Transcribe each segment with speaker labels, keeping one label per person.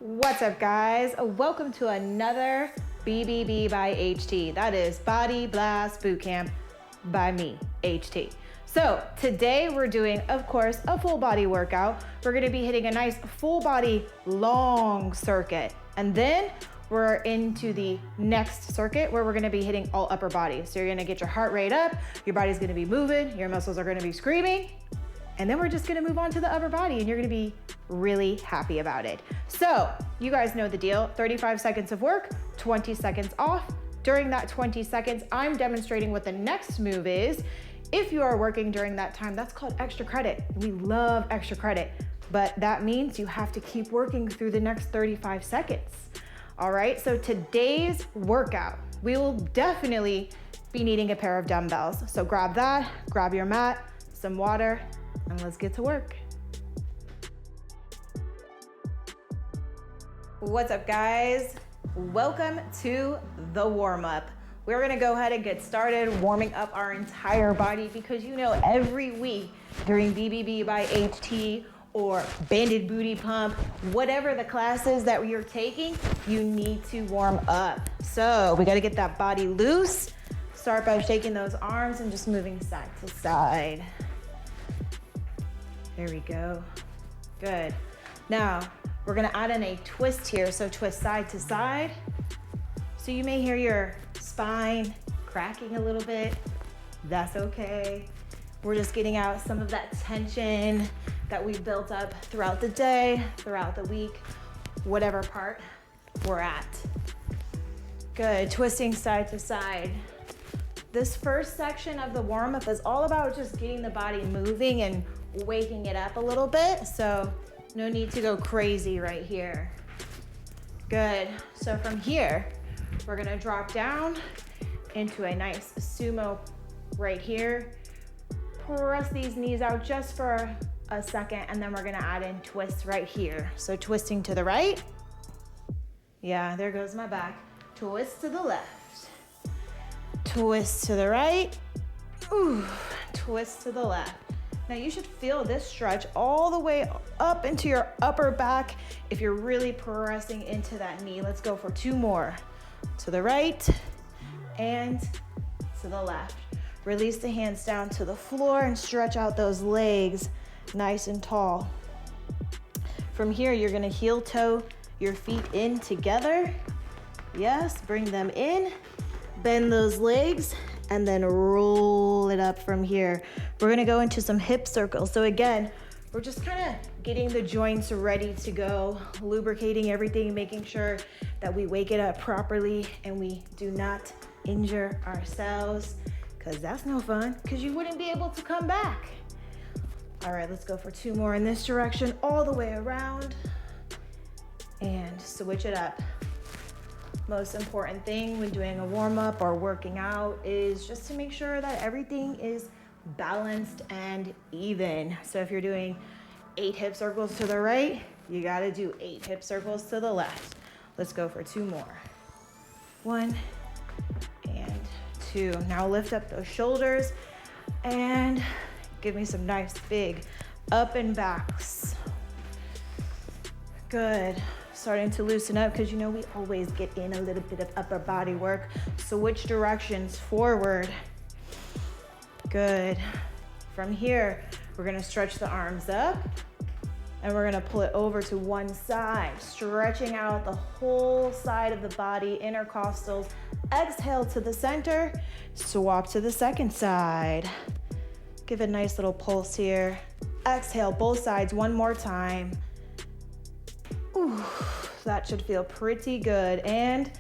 Speaker 1: What's up, guys? Welcome to another BBB by HT. That is Body Blast Bootcamp by me, HT. So today we're doing, of course, a full body workout. We're gonna be hitting a nice full body long circuit. And then we're into the next circuit where we're gonna be hitting all upper body. So you're gonna get your heart rate up, your body's gonna be moving, your muscles are gonna be screaming, and then we're just gonna move on to the upper body and you're gonna be really happy about it. So you guys know the deal, 35 seconds of work, 20 seconds off. During that 20 seconds, I'm demonstrating what the next move is. If you are working during that time, that's called extra credit. We love extra credit, but that means you have to keep working through the next 35 seconds. All right, so today's workout, we will definitely be needing a pair of dumbbells. So grab that, grab your mat, some water, and let's get to work. What's up, guys? Welcome to the warm-up. We're gonna go ahead and get started warming up our entire body because you know every week during BBB by HT or banded booty pump, whatever the class is that you're taking, you need to warm up. So we gotta get that body loose. Start by shaking those arms and just moving side to side. There we go. Good. Now, we're gonna add in a twist here, so twist side to side. So you may hear your spine cracking a little bit. That's okay. We're just getting out some of that tension that we've built up throughout the day, throughout the week, whatever part we're at. Good, twisting side to side. This first section of the warm-up is all about just getting the body moving and waking it up a little bit, so no need to go crazy right here. Good, so from here, we're gonna drop down into a nice sumo right here. Press these knees out just for a second, and then we're gonna add in twists right here. So twisting to the right. Yeah, there goes my back. Twist to the left. Twist to the right. Ooh, twist to the left. Now you should feel this stretch all the way up into your upper back if you're really pressing into that knee. Let's go for two more. To the right and to the left. Release the hands down to the floor and stretch out those legs nice and tall. From here, you're gonna heel toe your feet in together. Yes, bring them in, bend those legs, and then roll it up from here. We're gonna go into some hip circles. So again, we're just kind of getting the joints ready to go, lubricating everything, making sure that we wake it up properly and we do not injure ourselves, because that's no fun, because you wouldn't be able to come back. All right, let's go for two more in this direction, all the way around, and switch it up. Most important thing when doing a warm-up or working out is just to make sure that everything is balanced and even. So if you're doing 8 hip circles to the right, you gotta do 8 hip circles to the left. Let's go for two more. 1 and 2. Now lift up those shoulders and give me some nice big up and backs. Good. Starting to loosen up because you know we always get in a little bit of upper body work. Switch directions forward. Good. From here, we're gonna stretch the arms up and we're gonna pull it over to one side, stretching out the whole side of the body, intercostals. Exhale to the center, swap to the second side. Give a nice little pulse here. Exhale both sides one more time. Ooh, that should feel pretty good. And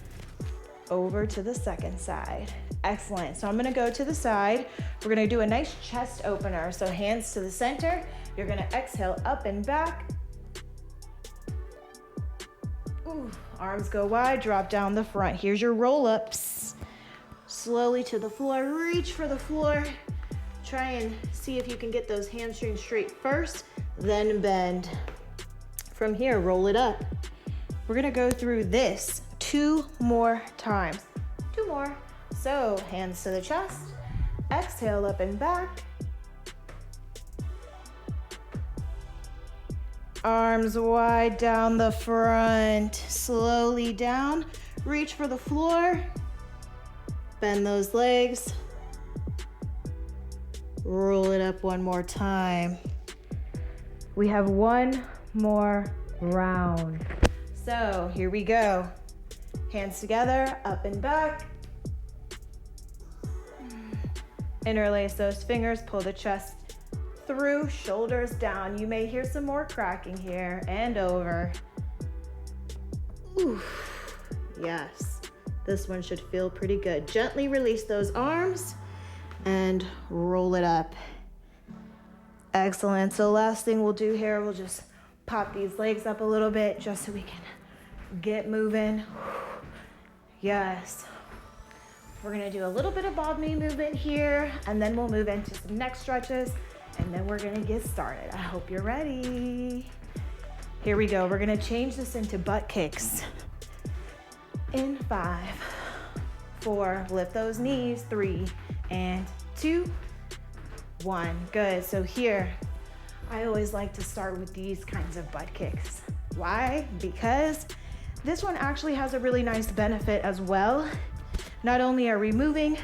Speaker 1: over to the second side. Excellent. So I'm gonna go to the side. We're gonna do a nice chest opener. So hands to the center. You're gonna exhale up and back. Ooh, arms go wide, drop down the front. Here's your roll-ups. Slowly to the floor, reach for the floor. Try and see if you can get those hamstrings straight first, then bend. From here, roll it up. We're gonna go through this 2 more times. 2 more. So hands to the chest, exhale up and back. Arms wide down the front, slowly down. Reach for the floor. Bend those legs. Roll it up one more time. We have one more round. So here we go. Hands together, up and back. Interlace those fingers, pull the chest through, shoulders down. You may hear some more cracking here and over. Ooh, yes, this one should feel pretty good. Gently release those arms and roll it up. Excellent. So last thing we'll do here, we'll just pop these legs up a little bit just so we can get moving. Yes. We're gonna do a little bit of bob knee movement here, and then we'll move into some neck stretches, and then we're gonna get started. I hope you're ready. Here we go. We're gonna change this into butt kicks. In 5, 4, lift those knees, 3 and 2, 1. Good. So here, I always like to start with these kinds of butt kicks. Why? Because this one actually has a really nice benefit as well. Not only are we moving,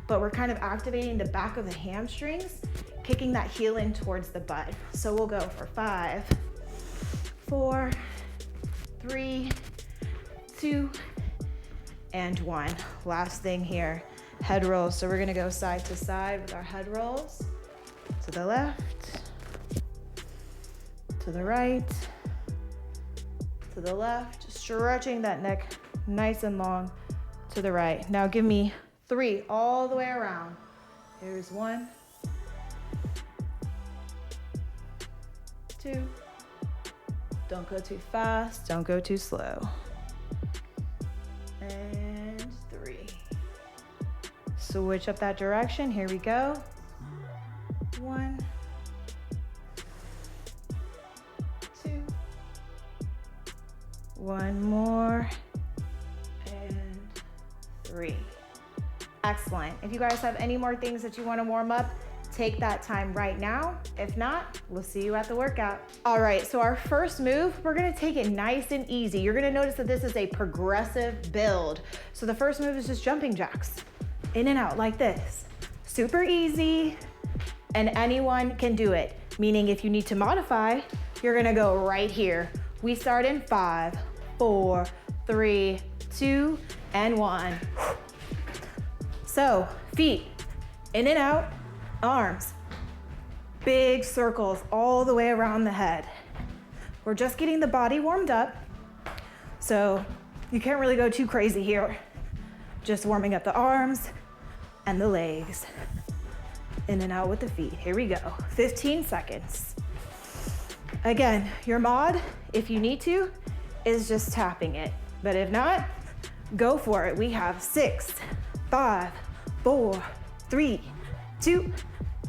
Speaker 1: but we're kind of activating the back of the hamstrings, kicking that heel in towards the butt. So we'll go for 5, 4, 3, 2, and 1. Last thing here, head rolls. So we're gonna go side to side with our head rolls. To the left, to the right, to the left, stretching that neck nice and long to the right. Now give me 3 all the way around. Here's 1, 2, don't go too fast, don't go too slow, and 3. Switch up that direction, here we go. 1, 2, 1 more, and 3. Excellent. If you guys have any more things that you want to warm up, take that time right now. If not, we'll see you at the workout. All right, so our first move, we're gonna take it nice and easy. You're gonna notice that this is a progressive build. So the first move is just jumping jacks, in and out like this. Super easy, and anyone can do it. Meaning if you need to modify, you're gonna go right here. We start in 5, 4, 3, 2, and 1. So feet in and out, arms, big circles all the way around the head. We're just getting the body warmed up, so you can't really go too crazy here. Just warming up the arms and the legs. In and out with the feet. Here we go. 15 seconds. Again, your mod, if you need to, is just tapping it. But if not, go for it. We have 6, 5, 4, 3, 2,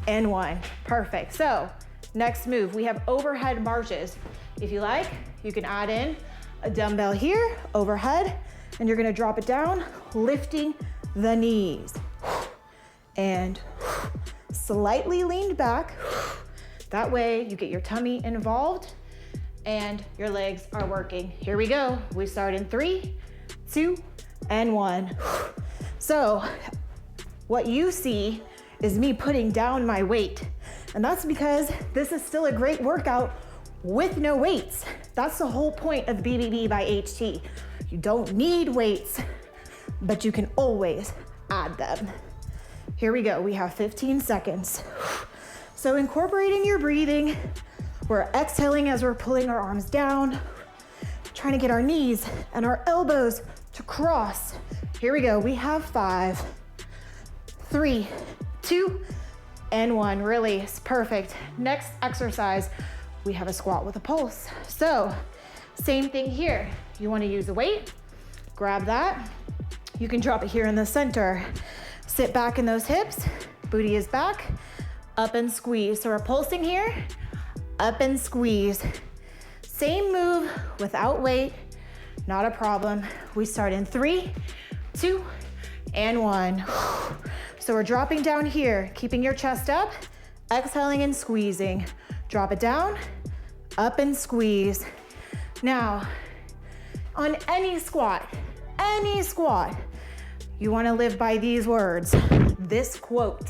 Speaker 1: and 1. Perfect. So next move, we have overhead marches. If you like, you can add in a dumbbell here, overhead, and you're gonna drop it down, lifting the knees. And slightly leaned back. That way you get your tummy involved and your legs are working. Here we go. We start in 3, 2, and 1. So what you see is me putting down my weight. And that's because this is still a great workout with no weights. That's the whole point of BBBxHT. You don't need weights, but you can always add them. Here we go, we have 15 seconds. So incorporating your breathing, we're exhaling as we're pulling our arms down, trying to get our knees and our elbows to cross. Here we go, we have 5, 3, 2, and 1, release, perfect. Next exercise, we have a squat with a pulse. So same thing here, you wanna use a weight, grab that. You can drop it here in the center. Sit back in those hips, booty is back, up and squeeze. So we're pulsing here, up and squeeze. Same move without weight, not a problem. We start in 3, 2, and 1. So we're dropping down here, keeping your chest up, exhaling and squeezing. Drop it down, up and squeeze. Now, on any squat, you wanna live by these words, this quote.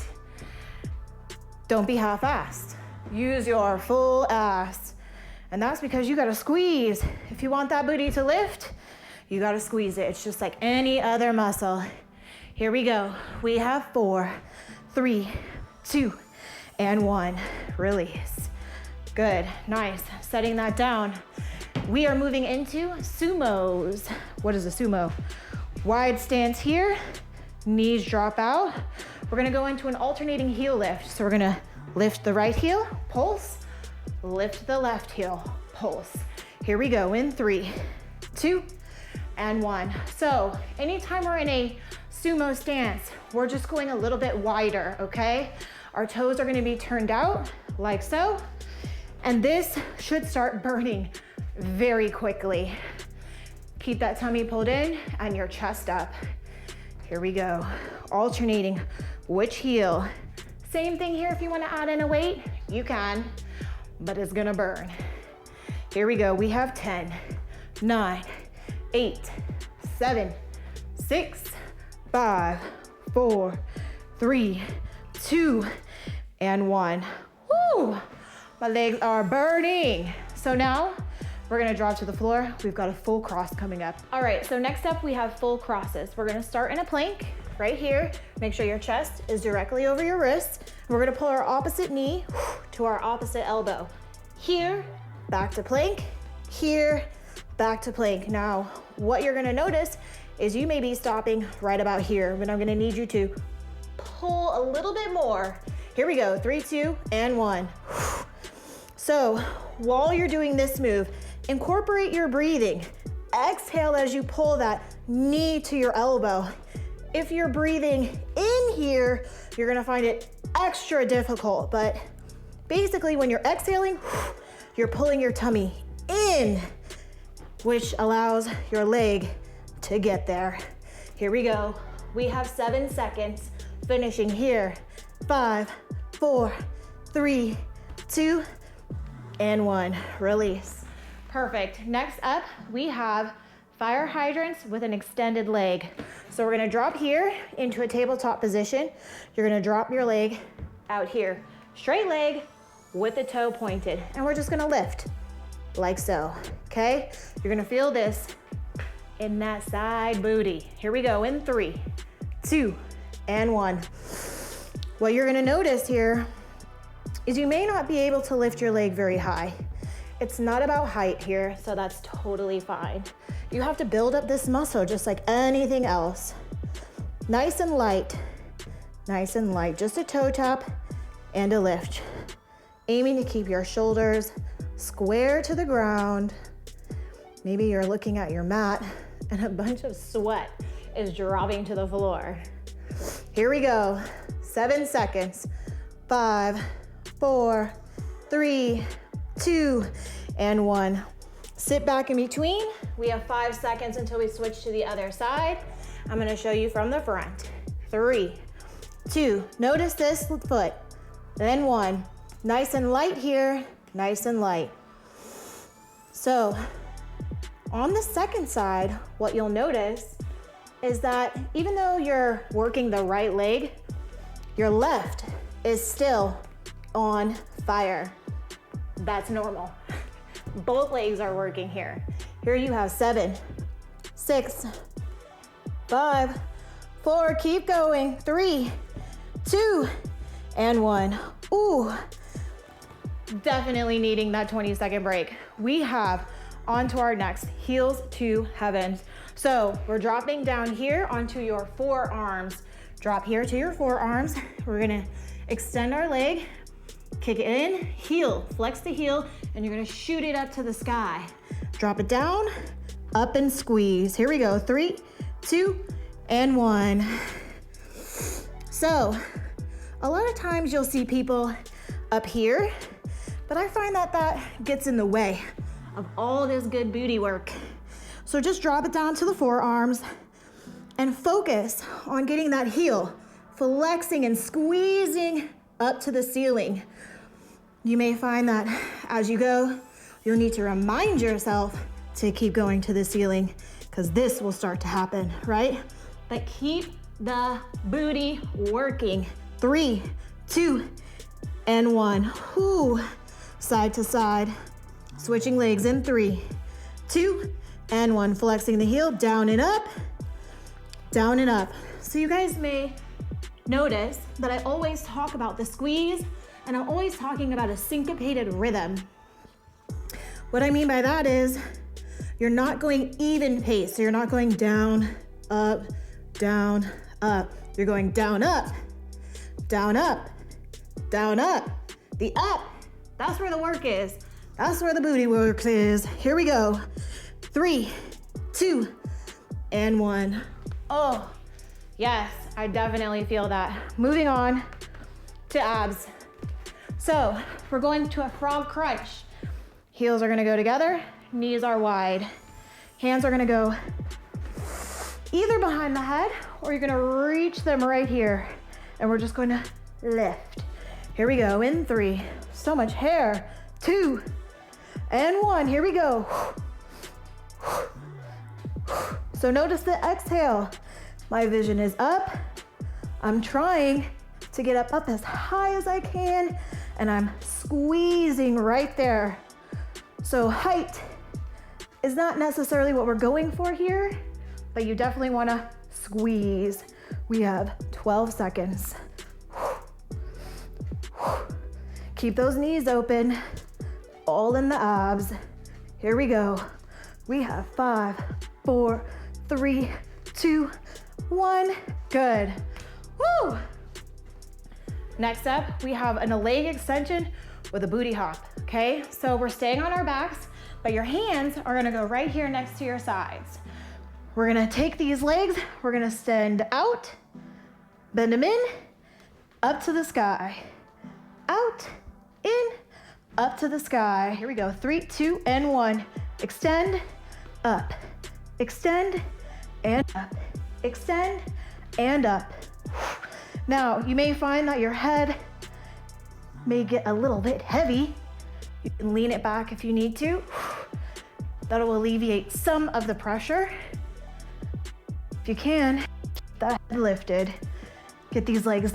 Speaker 1: Don't be half-assed. Use your full ass. And that's because you gotta squeeze. If you want that booty to lift, you gotta squeeze it. It's just like any other muscle. Here we go. We have 4, 3, 2, and 1. Release. Good, nice. Setting that down. We are moving into sumos. What is a sumo? Wide stance here, knees drop out. We're gonna go into an alternating heel lift. So we're gonna lift the right heel, pulse, lift the left heel, pulse. Here we go in 3, 2, and 1. So anytime we're in a sumo stance, we're just going a little bit wider, okay? Our toes are gonna be turned out like so, and this should start burning very quickly. Keep that tummy pulled in and your chest up. Here we go. Alternating which heel. Same thing here, if you wanna add in a weight, you can, but it's gonna burn. Here we go, we have 10, 9, 8, 7, 6, 5, 4, 3, 2, and 1. Woo! My legs are burning. So now, we're gonna drop to the floor. We've got a full cross coming up. All right, so next up we have full crosses. We're gonna start in a plank right here. Make sure your chest is directly over your wrist. We're gonna pull our opposite knee to our opposite elbow. Here, back to plank. Here, back to plank. Now, what you're gonna notice is you may be stopping right about here, but I'm gonna need you to pull a little bit more. Here we go, 3, 2, and 1. So, while you're doing this move, incorporate your breathing. Exhale as you pull that knee to your elbow. If you're breathing in here, you're gonna find it extra difficult, but basically when you're exhaling, you're pulling your tummy in, which allows your leg to get there. Here we go. We have 7 seconds, finishing here. 5, 4, 3, 2, and 1. Release. Perfect. Next up, we have fire hydrants with an extended leg. So we're gonna drop here into a tabletop position. You're gonna drop your leg out here. Straight leg with the toe pointed. And we're just gonna lift like so, okay? You're gonna feel this in that side booty. Here we go in 3, 2, and 1. What you're gonna notice here is you may not be able to lift your leg very high. It's not about height here, so that's totally fine. You have to build up this muscle just like anything else. Nice and light, just a toe tap and a lift. Aiming to keep your shoulders square to the ground. Maybe you're looking at your mat and a bunch of sweat is dropping to the floor. Here we go, 7 seconds. 5, 4, 3, 2, and 1. Sit back in between. We have 5 seconds until we switch to the other side. I'm gonna show you from the front. 3, 2, notice this foot, then 1. Nice and light here, nice and light. So, on the second side, what you'll notice is that even though you're working the right leg, your left is still on fire. That's normal. Both legs are working here. Here you have 7, 6, 5, 4, keep going, 3, 2, and 1. Ooh, definitely needing that 20-second break. We have on to our next, heels to heavens. So we're dropping down here onto your forearms. Drop here to your forearms. We're gonna extend our leg, kick it in, heel, flex the heel, and you're gonna shoot it up to the sky. Drop it down, up and squeeze. Here we go, 3, 2, and 1. So, a lot of times you'll see people up here, but I find that that gets in the way of all this good booty work. So just drop it down to the forearms and focus on getting that heel flexing and squeezing up to the ceiling. You may find that as you go, you'll need to remind yourself to keep going to the ceiling, because this will start to happen, right? But keep the booty working. 3, 2, and 1. Whoo. Side to side. Switching legs in 3, 2, and 1. Flexing the heel, down and up, down and up. So you guys may notice that I always talk about the squeeze, and I'm always talking about a syncopated rhythm. What I mean by that is you're not going even pace. So you're not going down, up, down, up. You're going down, up, down, up, down, up. The up, that's where the work is. That's where the booty work is. Here we go. 3, 2, and 1. Oh, yes, I definitely feel that. Moving on to abs. So we're going to a frog crunch. Heels are gonna go together, knees are wide. Hands are gonna go either behind the head, or you're gonna reach them right here. And we're just gonna lift. Here we go, in 3. So much hair. 2, and 1, here we go. So notice the exhale. My vision is up. I'm trying to get up as high as I can, and I'm squeezing right there. So height is not necessarily what we're going for here, but you definitely wanna squeeze. We have 12 seconds. Keep those knees open, all in the abs. Here we go. We have 5, 4, 3, 2, 1. Good. Woo! Next up, we have a leg extension with a booty hop, okay? So we're staying on our backs, but your hands are gonna go right here next to your sides. We're gonna take these legs, we're gonna extend out, bend them in, up to the sky, out, in, up to the sky. Here we go, 3, 2, and 1. Extend, up, extend, and up, extend, and up. Now, you may find that your head may get a little bit heavy. You can lean it back if you need to. That'll alleviate some of the pressure. If you can, keep the head lifted. Get these legs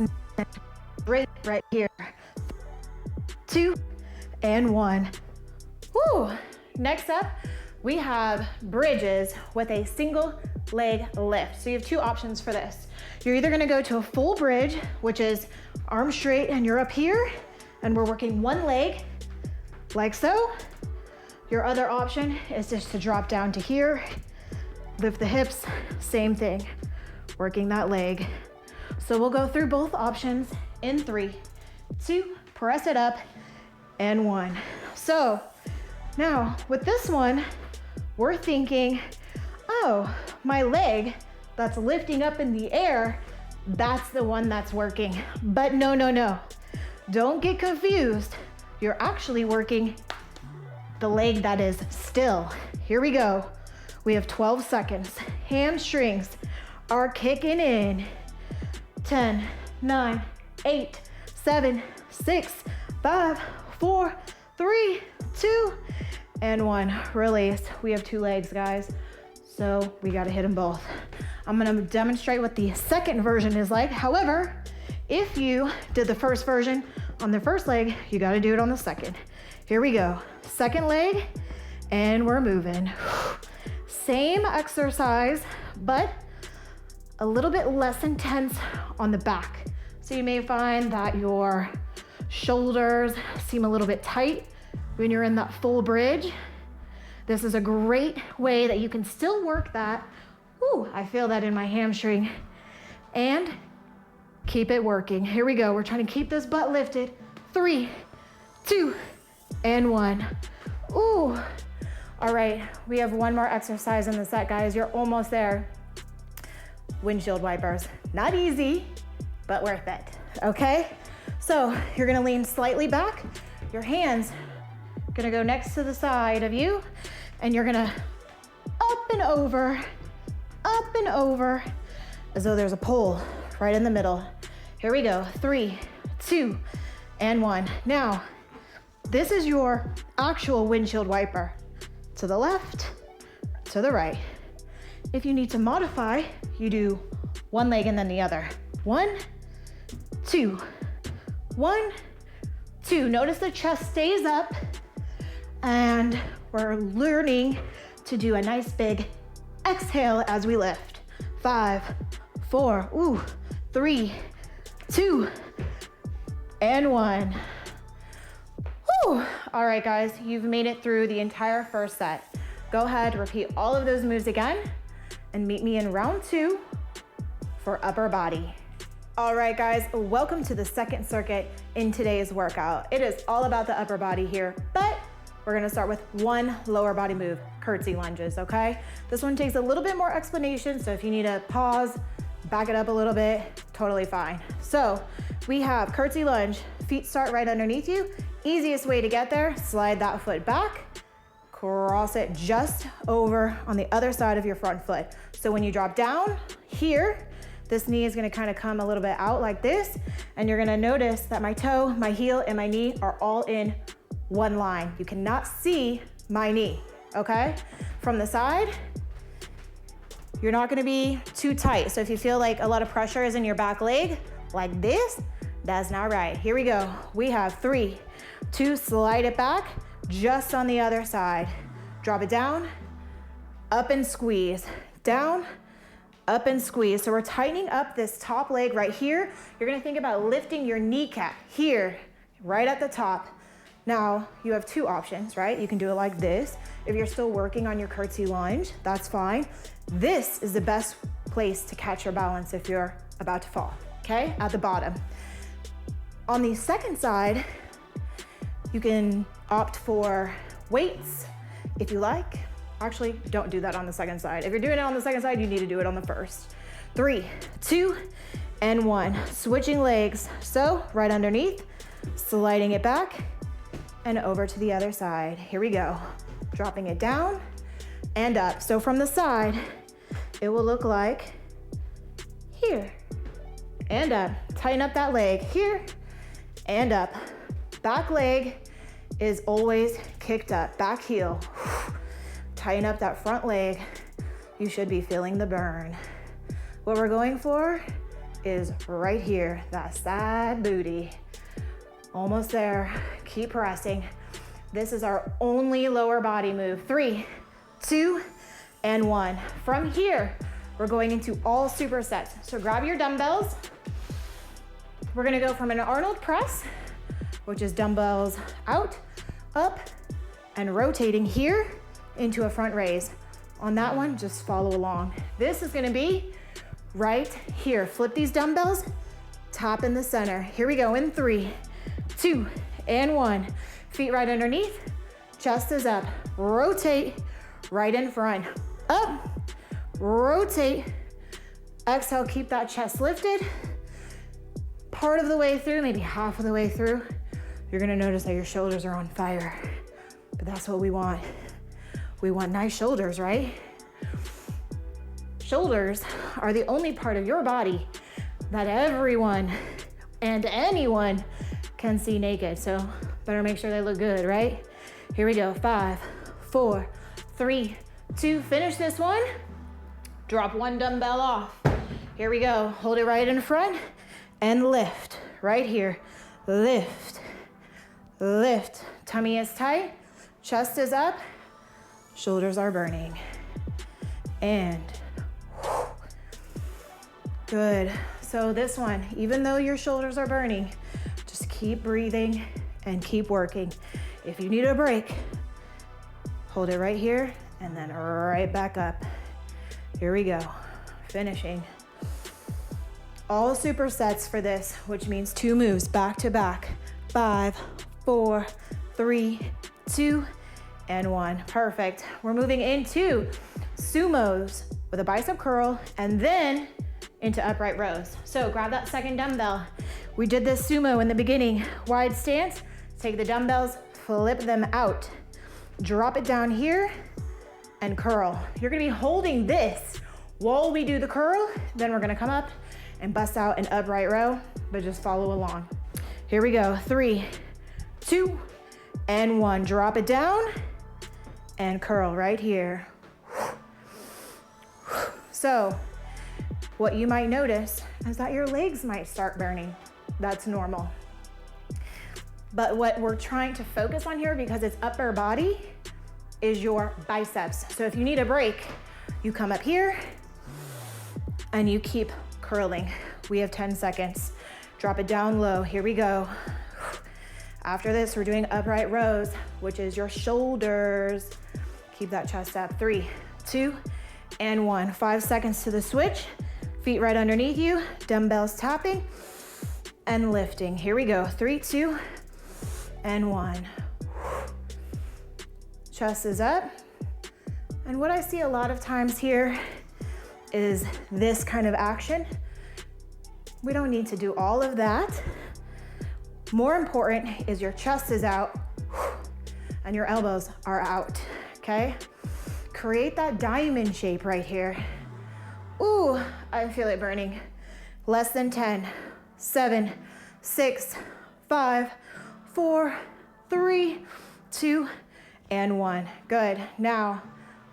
Speaker 1: right here. 2, and 1. Woo! Next up, we have bridges with a single leg lift. So you have 2 options for this. You're either gonna go to a full bridge, which is arms straight and you're up here, and we're working one leg, like so. Your other option is just to drop down to here, lift the hips, same thing, working that leg. So we'll go through both options in 3, 2, press it up, and 1. So now with this one, we're thinking, oh, my leg that's lifting up in the air, that's the one that's working. But no, no, no. Don't get confused. You're actually working the leg that is still. Here we go. We have 12 seconds. Hamstrings are kicking in. 10, 9, 8, 7, 6, 5, 4, 3, 2, and 1. Release. We have 2 legs, guys. So we gotta hit them both. I'm gonna demonstrate what the second version is like. However, if you did the first version on the first leg, you gotta do it on the second. Here we go. Second leg, and we're moving. Same exercise, but a little bit less intense on the back. So you may find that your shoulders seem a little bit tight when you're in that full bridge. This is a great way that you can still work that. Ooh, I feel that in my hamstring. And keep it working. Here we go. We're trying to keep this butt lifted. 3, 2, and 1. Ooh. All right, we have one more exercise in the set, guys. You're almost there. Windshield wipers. Not easy, but worth it, okay? So you're gonna lean slightly back. Your hands gonna go next to the side of you, and you're gonna up and over, as though there's a pole right in the middle. Here we go, 3, 2, and 1. Now, This is your actual windshield wiper. To the left, to the right. If you need to modify, you do one leg and then the other. 1, 2, 1, 2. Notice the chest stays up, and we're learning to do a nice big exhale as we lift. 5, 4, 3, 2, and 1. Whew. All right, guys, you've made it through the entire first set. Go ahead, repeat all of those moves again, and meet me in round 2 for upper body. All right, guys, welcome to the second circuit in today's workout. It is all about the upper body here, but we're gonna start with one lower body move, curtsy lunges, okay? This one takes a little bit more explanation, so if you need to pause, back it up a little bit, totally fine. So we have curtsy lunge, feet start right underneath you. Easiest way to get there, slide that foot back, cross it just over on the other side of your front foot. So when you drop down here, this knee is gonna kind of come a little bit out like this, and you're gonna notice that my toe, my heel, and my knee are all in one line. You cannot see my knee, okay? From the side, you're not gonna be too tight. So if you feel like a lot of pressure is in your back leg, like this, that's not right. Here we go. We have 3, 2, slide it back, just on the other side. Drop it down, up and squeeze, down, up and squeeze. So we're tightening up this top leg right here. You're gonna think about lifting your kneecap here, right at the top. Now, you have 2 options, right? You can do it like this. If you're still working on your curtsy lunge, that's fine. This is the best place to catch your balance if you're about to fall, okay? At the bottom. On the second side, you can opt for weights if you like. Actually, don't do that on the second side. If you're doing it on the second side, you need to do it on the first. 3, 2, and 1. Switching legs. So, right underneath, sliding it back, and over to the other side. Here we go. Dropping it down and up. So from the side, it will look like here and up. Tighten up that leg here and up. Back leg is always kicked up. Back heel. Tighten up that front leg. You should be feeling the burn. What we're going for is right here, that side booty. Almost there. Keep pressing. This is our only lower body move. 3, 2, and 1. From here, we're going into all supersets. So grab your dumbbells. We're gonna go from an Arnold Press, which is dumbbells out, up, and rotating here into a front raise. On that one, just follow along. This is gonna be right here. Flip these dumbbells, top in the center. Here we go in 3, 2, and 1. Feet right underneath, chest is up. Rotate right in front. Up, rotate. Exhale, keep that chest lifted. Part of the way through, maybe half of the way through, you're gonna notice that your shoulders are on fire. But that's what we want. We want nice shoulders, right? Shoulders are the only part of your body that everyone and anyone can see naked. So better make sure they look good, right? Here we go. 5, 4, 3, 2. Finish this one. Drop one dumbbell off. Here we go. Hold it right in front and lift. Right here. Lift. Lift. Tummy is tight. Chest is up. Shoulders are burning. And good. So this one, even though your shoulders are burning, just keep breathing and keep working. If you need a break, hold it right here and then right back up. Here we go. Finishing. All supersets for this, which means 2 moves back to back. 5, 4, 3, 2, and 1. Perfect. We're moving into sumos with a bicep curl and then into upright rows. So grab that second dumbbell. We did this sumo in the beginning. Wide stance, take the dumbbells, flip them out. Drop it down here and curl. You're gonna be holding this while we do the curl, then we're gonna come up and bust out an upright row, but just follow along. Here we go. 3, 2, and 1. Drop it down and curl right here. So what you might notice is that your legs might start burning. That's normal. But what we're trying to focus on here, because it's upper body, is your biceps. So if you need a break, you come up here and you keep curling. We have 10 seconds. Drop it down low. Here we go. After this, we're doing upright rows, which is your shoulders. Keep that chest up. 3, 2, and 1. 5 seconds to the switch. Feet right underneath you. Dumbbells tapping and lifting. Here we go. 3, 2, and 1. Chest is up. And what I see a lot of times here is this kind of action. We don't need to do all of that. More important is your chest is out and your elbows are out, okay? Create that diamond shape right here. Ooh, I feel it burning. Less than 10, 7, 6, 5, 4, 3, 2, and 1. Good. Now,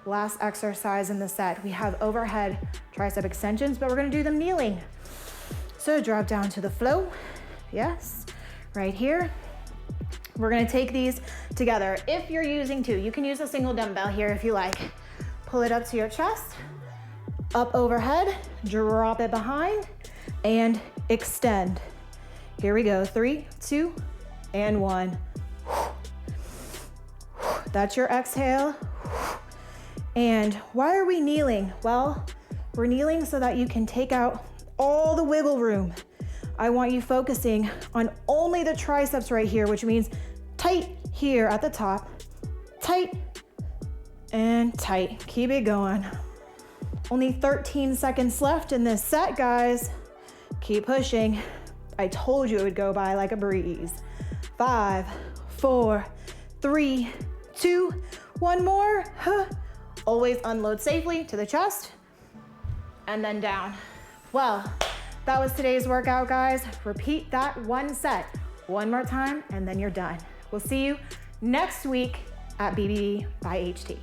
Speaker 1: last exercise in the set. We have overhead tricep extensions, but we're gonna do them kneeling. So drop down to the floor. Yes, right here. We're gonna take these together. If you're using 2, you can use a single dumbbell here if you like. Pull it up to your chest, up overhead, drop it behind, and extend. Here we go, 3, 2, and 1. That's your exhale. And why are we kneeling? Well, we're kneeling so that you can take out all the wiggle room. I want you focusing on only the triceps right here, which means tight here at the top, tight and tight. Keep it going. Only 13 seconds left in this set, guys. Keep pushing. I told you it would go by like a breeze. 5, 4, 3, 2, 1 more. Always unload safely to the chest and then down. Well, that was today's workout, guys. Repeat that 1 set 1 more time and then you're done. We'll see you next week at BBBxHT.